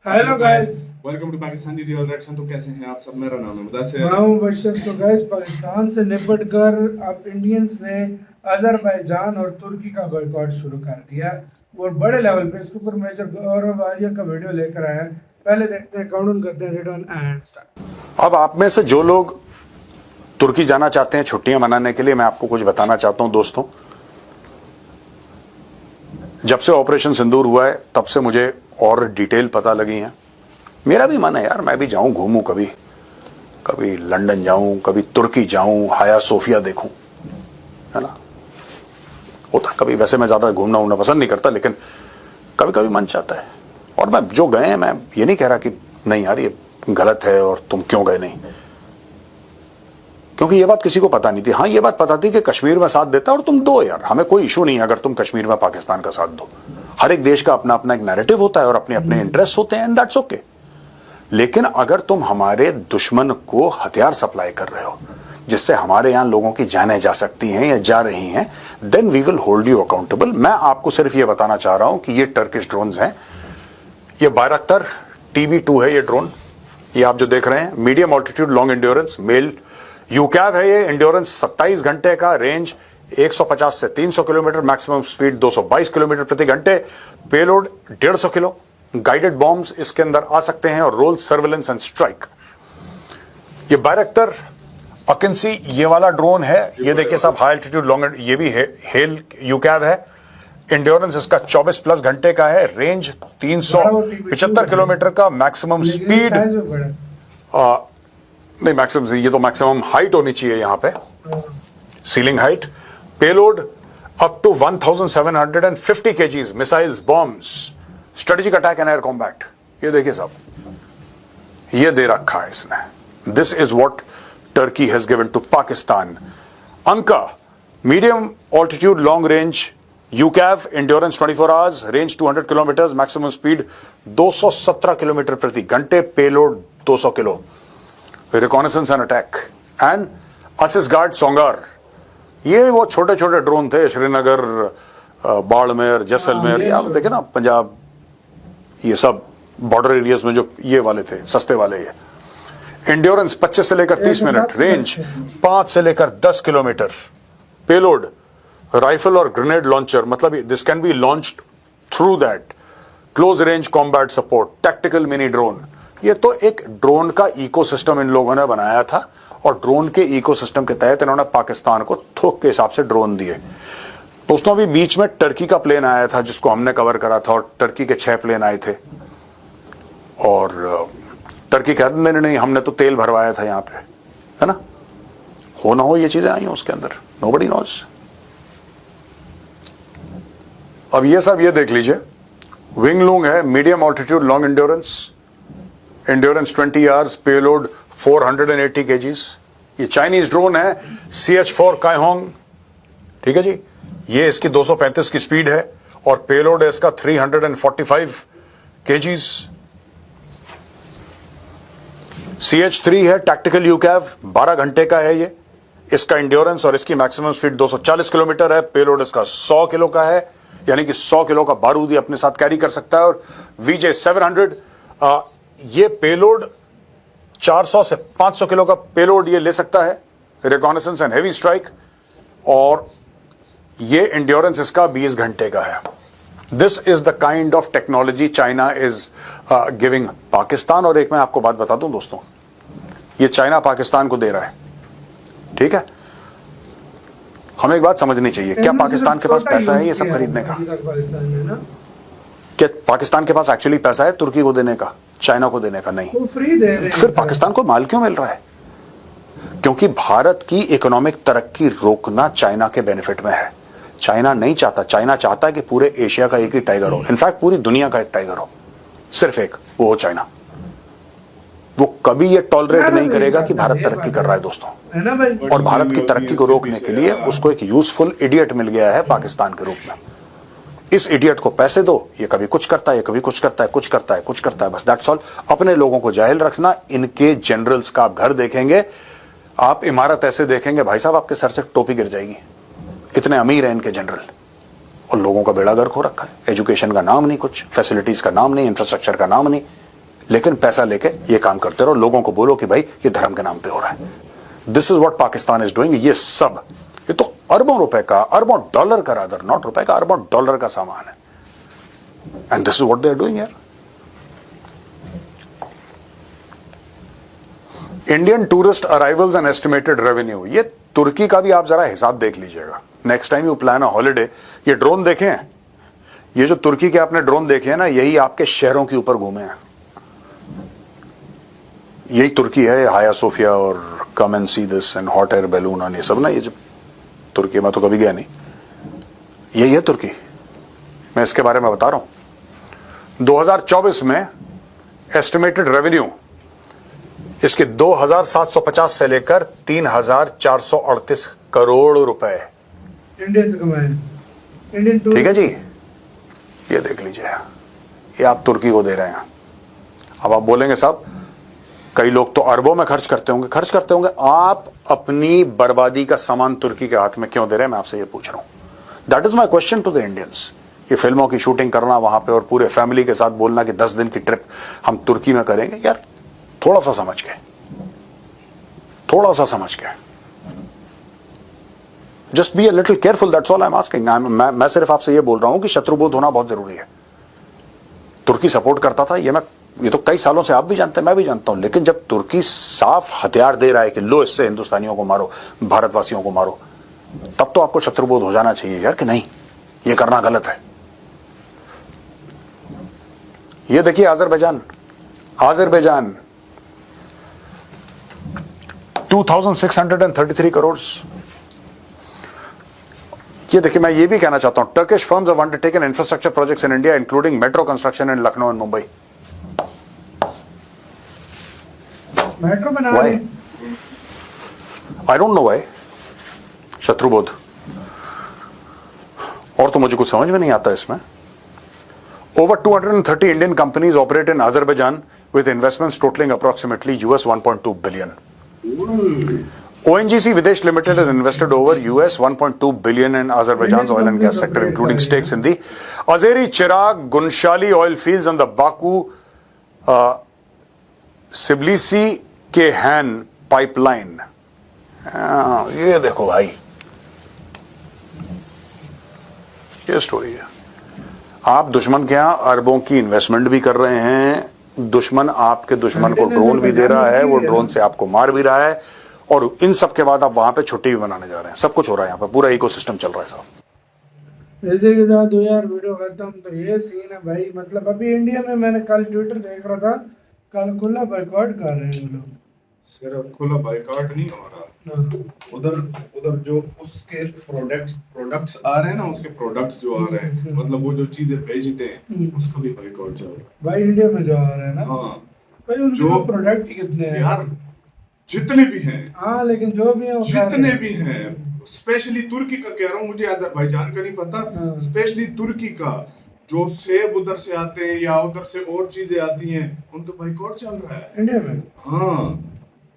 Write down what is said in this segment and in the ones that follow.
Hello guys, welcome to Pakistani real reaction. तो कैसे हैं आप सब? मेरा नाम है मुदस्सिर। मैं हूं बशर। तो गाइस, पाकिस्तान से निपटकर अब इंडियंस ने अजरबैजान और तुर्की का बॉयकॉट शुरू कर दिया और बड़े लेवल पे इसके ऊपर मेजर गौरव आर्या का वीडियो लेकर आया है। पहले देखते हैं, काउंट करते हैं, रेड ऑन एंड स्टार्ट। अब आप में से जो लोग तुर्की जाना चाहते हैं छुट्टियां मनाने के लिए, मैं आपको कुछ बताना चाहता हूं दोस्तों। जब से ऑपरेशन सिंदूर हुआ है तब से मुझे और डिटेल पता लगी हैं। मेरा भी मन है यार, मैं भी जाऊं, घूमूं, कभी कभी लंदन जाऊं, कभी तुर्की जाऊं, हाया सोफिया देखूं, है ना। होता है कभी, वैसे मैं ज्यादा घूमना उमना पसंद नहीं करता, लेकिन कभी कभी मन चाहता है। और मैं जो गए हैं, मैं ये नहीं कह रहा कि नहीं यार ये गलत है और तुम क्यों गए नहीं, क्योंकि ये बात किसी को पता नहीं थी। हाँ, ये बात पता थी कि कश्मीर में साथ देता है, और तुम दो यार, हमें कोई इशू नहीं है अगर तुम कश्मीर में पाकिस्तान का साथ दो। हर एक देश का अपना अपना एक नैरेटिव होता है और अपने अपने इंटरेस्ट होते हैं, एंड दैट्स ओके। लेकिन अगर तुम हमारे दुश्मन को हथियार सप्लाई कर रहे हो जिससे हमारे यहां लोगों की जानें जा सकती हैं या जा रही हैं, then we will hold you accountable. मैं आपको सिर्फ ये बताना चाह रहा हूं कि ये टर्किश ड्रोन्स हैं। ये बायरक्तर TB2 है ये ड्रोन। ये आप जो देख रहे हैं, medium altitude long endurance male UCAV है। ये एंड्योरेंस 27 घंटे का, रेंज 150 से 300 किलोमीटर, मैक्सिमम स्पीड 222 किलोमीटर प्रति घंटे, पेलोड 150 किलो। गाइडेड बॉम्ब्स इसके अंदर आ सकते हैं और रोल सर्वेलेंस एंड स्ट्राइक। ये बायरक्तर अकिंसी ये वाला ड्रोन है। ये देखिए साहब, हाई एल्टीट्यूड लॉन्ग, ये भी हेल यूकैव है। एंड्योरेंस इसका 24 प्लस घंटे का है, रेंज 375 किलोमीटर का, मैक्सिमम स्पीड नहीं, मैक्सिमम, ये तो मैक्सिमम हाइट होनी चाहिए यहां पे, ceiling height. Payload up to 1750 kgs, missiles, bombs, strategic attack and air combat. ये देखिए साहब, ये दे रखा है इसने। This is what Turkey has given to Pakistan. Anka medium altitude long range UCAV, endurance 24 hours, range 200 kilometre, maximum speed 217 kilometre प्रति घंटे, payload 200 kilo, reconnaissance and attack and assist guard Songar. ये वो छोटे छोटे ड्रोन थे श्रीनगर, बाड़मेर, जैसलमेर, ये आप देखे ना, पंजाब, ये सब बॉर्डर एरियाज में जो ये वाले थे, सस्ते वाले। ये एंड्योरेंस 25 से लेकर 30 मिनट, रेंज 5 से लेकर 10 किलोमीटर, पेलोड राइफल और ग्रेनेड लॉन्चर, मतलब this can be launched through that, close range combat support, tactical mini drone. ये तो एक ड्रोन का इकोसिस्टम इन लोगों ने बनाया था, और ड्रोन के इकोसिस्टम के तहत इन्होंने पाकिस्तान को थोक के हिसाब से ड्रोन दिए। दोस्तों, अभी बीच में टर्की का प्लेन आया था जिसको हमने कवर करा था, और टर्की के 6 प्लेन आए थे, और टर्की कहते नहीं, हमने तो तेल भरवाया था यहाँ पे, है ना। हो ना हो ये चीजें आई हैं उसके अंदर, नोबडी नोज। अब ये सब ये देख लीजिए, विंग लूंग है, medium altitude long endurance, endurance 20 hours, payload 480 kgs। ये चाइनीज ड्रोन है, CH-4 कायहोंग, ठीक है जी। ये इसकी 235 की स्पीड है और पेलोड है इसका 345 kgs। CH-3 है, टैक्टिकल यूकैव, 12 घंटे का है ये। इसका एंड्योरेंस और इसकी मैक्सिमम स्पीड 240 किलोमीटर है, पेलोड इसका 100 किलो का है, यानी कि 100 किलो का बारूद ये अपने साथ कैरी कर सकता है। और VJ-700, ये पेलोड 400 से 500 किलो का पेलोड ये ले सकता है, रिकॉनेसेंस एंड हेवी स्ट्राइक, और ये एंड्योरेंस इसका 20 घंटे का है। This is the kind of technology China is giving Pakistan. और एक मैं आपको बात बता दूं दोस्तों, ये चाइना पाकिस्तान को दे रहा है, ठीक है। हमें एक बात समझनी चाहिए, क्या पाकिस्तान के पास पैसा है ये सब खरीदने का? क्या पाकिस्तान के पास एक्चुअली पैसा है तुर्की को देने का, चाइना को देने का? नहीं। वो फ्री दे रहे हैं। फिर पाकिस्तान को माल क्यों मिल रहा है? क्योंकि भारत की इकोनॉमिक तरक्की रोकना चाइना के बेनिफिट में है। चाइना नहीं चाहता, चाइना चाहता है कि पूरे एशिया का एक ही टाइगर हो, इनफैक्ट पूरी दुनिया का एक टाइगर हो, सिर्फ एक, वो हो चाइना। वो कभी ये टॉलरेट नहीं करेगा कि भारत तरक्की कर रहा है दोस्तों, है ना भाई। और भारत की तरक्की को रोकने के लिए उसको एक यूजफुल इडियट मिल गया है पाकिस्तान के रूप में। इस इडियट को पैसे दो, ये कभी कुछ करता है, कभी कुछ करता है, कुछ करता है, कुछ करता है, बस दैट्स ऑल। अपने लोगों को जाहिल रखना। इनके जनरल्स का आप घर देखेंगे, आप इमारत ऐसे देखेंगे भाई साहब, आपके सर से टोपी गिर जाएगी, इतने अमीर हैं इनके जनरल, और लोगों का बेड़ा गर्क हो रखा है। एजुकेशन का नाम नहीं, कुछ फैसिलिटीज का नाम नहीं, इंफ्रास्ट्रक्चर का नाम नहीं, लेकिन पैसा लेके ये काम करते रहो, लोगों को बोलो कि भाई ये धर्म के नाम पे हो रहा है। This is what Pakistan is doing. ये सब, ये तो अरबों रुपए का, अरबों डॉलर का, रादर नॉट रुपए का, अरबों डॉलर का सामान है। And this is what they are doing यार। Indian tourist arrivals and estimated revenue, ये तुर्की का भी आप जरा हिसाब देख लीजिएगा next time you plan a holiday. ये ड्रोन देखे हैं, ये जो तुर्की के आपने ड्रोन देखे हैं ना, यही आपके शहरों के ऊपर घूमे हैं। यही तुर्की है, हाया सोफिया और come and see this and hot air balloon और ये सब ना, ये जो तुर्की में तो कभी गया नहीं, यही है तुर्की। मैं इसके बारे में बता रहा हूं। 2024 में एस्टिमेटेड रेवेन्यू इसके 2,750 से लेकर 3,438 करोड़ रुपए इंडिया से कमाए, इंडियन टूरिस्ट। ठीक है जी, ये देख लीजिए, ये आप तुर्की को दे रहे हैं। अब आप बोलेंगे साहब कई लोग तो अरबों में खर्च करते होंगे, आप अपनी बर्बादी का सामान तुर्की के हाथ में क्यों दे रहे हैं, मैं आपसे ये पूछ रहा हूं। That is my question to the Indians. ये फिल्मों की शूटिंग करना वहां पे और पूरे फैमिली के साथ बोलना कि 10 दिन की ट्रिप हम तुर्की में करेंगे, यार थोड़ा सा समझ के, थोड़ा सा समझ के, just be a little careful, that's all I am asking. मैं सिर्फ आपसे ये बोल रहा हूं कि शत्रुबोध होना बहुत जरूरी है। तुर्की सपोर्ट करता था, ये तो कई सालों से आप भी जानते हैं, मैं भी जानता हूं, लेकिन जब तुर्की साफ हथियार दे रहा है कि लो इससे हिंदुस्तानियों को मारो, भारतवासियों को मारो, तब तो आपको शत्रुबोध हो जाना चाहिए यार कि नहीं, ये करना गलत है। ये देखिए आज़रबैजान 2,633 करोड़। ये देखिए, मैं ये भी कहना चाहता हूं, Turkish firms have undertaken infrastructure projects in India including metro construction in Lucknow and Mumbai. Metro बना Why? रहे, I don't know why. शत्रुबोध, और तो मुझे कुछ समझ में नहीं आता इसमें। Over 230 Indian companies operate in Azerbaijan with investments totaling approximately $1.2 billion. ONGC Videsh Limited has invested over $1.2 billion in Azerbaijan's oil and gas sector, including stakes in the Azeri Chirag Gunshali oil fields and the Baku Tbilisi Kehan pipeline. ये देखो भाई, ये story है। आप दुश्मन के यहां अरबों की इन्वेस्टमेंट भी कर रहे हैं, दुश्मन आपके दुश्मन को ड्रोन भी दे रहा है, वो ड्रोन से आपको मार भी रहा है, और इन सब के बाद आप वहां पे छुट्टी भी मनाने जा रहे हैं। सब कुछ हो रहा है यहाँ पे, पूरा इकोसिस्टम चल रहा है साहब। इसी के साथ हो यार वीडियो खत्म। तो ये सीन है भाई, मतलब अभी इंडिया में मैंने कल ट्विटर देख रहा था, कल खुला बाइकआउट कर रहे हैं वो लोग। सिर्फ खुला बाइकआउट नहीं हो रहा, उधर जो उसके प्रोडक्ट्स आ रहे हैं ना, उसके प्रोडक्ट्स जो आ रहे हैं, मतलब वो जो चीजें भेजते हैं, उसका भी बाइकआउट चल रहा है भाई इंडिया में जो आ रहे हैं ना, हाँ भाई उनके जो प्रोडक्ट कितने हैं यार, जितने भी हैं, हाँ, लेकिन जो भी है वो खा जितने रहे हैं। भी हैं, स्पेशली तुर्की का कह रहा हूँ, मुझे अजरबैजान का नहीं पता, हाँ। स्पेशली तुर्की का, जो सेब उधर से आते हैं या उधर से और चीजें आती हैं, उनका बाइकआउट चल रहा है इंडिया में। हाँ,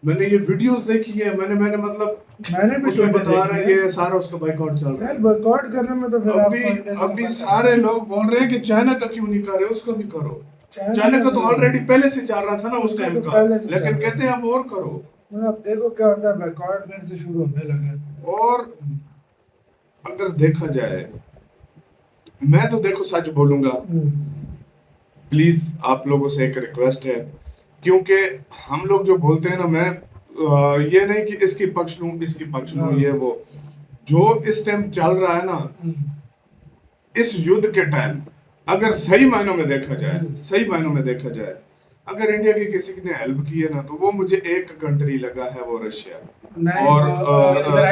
मैंने ये वीडियोस देखी है, मैंने मतलब मैंने भी उसमें ट्विटर बता रहे हैं देखी है। ये सारा उसका बाइकआउट चल रहा यार है। बाइकआउट करने में तो फिर अभी आपको इंडिया अभी में सारे लोग बोल रहे हैं कि चाइना का क्यों नहीं कर रहे, उसका भी करो। चाइना का तो ऑलरेडी पहले से चल रहा था ना उस टाइम तो का, पहले से लेकिन चल रहा कहते हैं अब और करो। मतलब देखो क्या होता है, बाइकआउट फिर से शुरू होने लगा। और अगर देखा जाए, मैं तो देखो सच बोलूंगा, प्लीज आप लोगों से एक रिक्वेस्ट है, क्योंकि हम लोग जो बोलते हैं ना, मैं ये नहीं कि इसकी पक्ष लूं इसकी पक्ष लूं, ये वो जो इस टाइम चल रहा है ना, इस युद्ध के टाइम, अगर सही मायनों में देखा जाए, अगर इंडिया की किसी ने हेल्प की है ना, तो वो मुझे एक कंट्री लगा है, वो रशिया और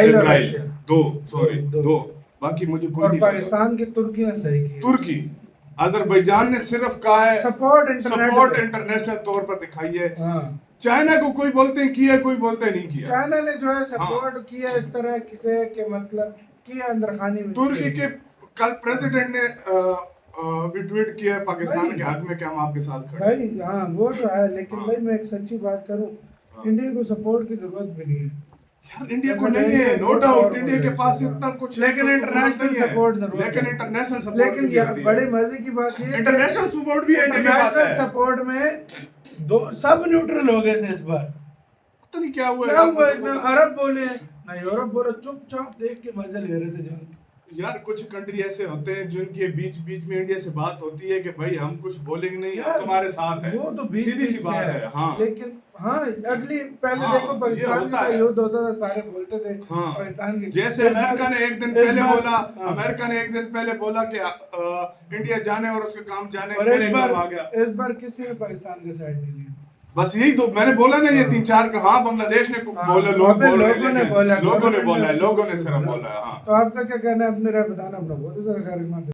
इजराइल। दो, बाकी मुझे कोई और नहीं पाकिस्तान की तुर्की ने सही की। तुर्की, अजरबैजान ने सिर्फ कहा है सपोर्ट इंटरनेशनल तौर पर दिखाई है। हाँ, चाइना को कोई बोलते हैं किया, कोई बोलते नहीं किया। चाइना ने जो है सपोर्ट किया इस तरह किसे के मतलब किया अंदर खाने में। तुर्की के कल प्रेसिडेंट ने भी ट्वीट किया पाकिस्तान के हक में कि हम आपके साथ खड़े हैं। भाई हाँ वो तो है, लेकिन भाई मैं एक सच्ची बात करूं, इंडिया को सपोर्ट की जरूरत भी नहीं है, यार इंडिया को नहीं है, नो डाउट इंडिया के पास इतना कुछ, लेकिन इंटरनेशनल सपोर्ट जरूर, लेकिन इंटरनेशनल सपोर्ट, लेकिन यार बड़े मजे की बात ये इंटरनेशनल सपोर्ट भी इंडिया के पास इंटरनेशनल है। सपोर्ट में दो सब न्यूट्रल हो गए थे इस बार। पता नहीं क्या हुआ क्या हुआ, ना अरब बोले ना यूरोप बोले, चुपचाप देख के मजे ले रहे थे जंग। यार कुछ कंट्री ऐसे होते हैं जिनके बीच बीच में इंडिया से बात होती है कि भाई हम कुछ बोलेंगे नहीं, हम तुम्हारे साथ है, वो तो बीच सीधी सी बीच बात से है। हाँ लेकिन हाँ अगली पहले हाँ, देखो ये पाकिस्तान होता के साथ है। युद्ध होता था, सारे बोलते थे हाँ, पाकिस्तान की, जैसे इस बार- अमेरिका ने एक दिन इस पहले बार- बोला, हाँ। अमेरिका ने एक दिन पहले बोला कि इंडिया जाने और उसका काम जाने, और फिर इस एकदम आ बार गया। इस बार किसी ने पाकिस्तान का साइड नहीं लिया। बस यही तो मैंने बोला ना, ये हाँ। 3-4 का, हाँ बांग्लादेश ने हाँ, बोला, लोग वहाँ पे बोल रहे हैं, लोगों ने लेकिन बोला, लोगों ने गवर्नमेंट बोला है, उसको लोगों ने कुछ सिर्फ बोला। बोला है। हाँ तो आपका क्या कहना है, अपनी राय बताना, अपना बहुत ज्यादा खैर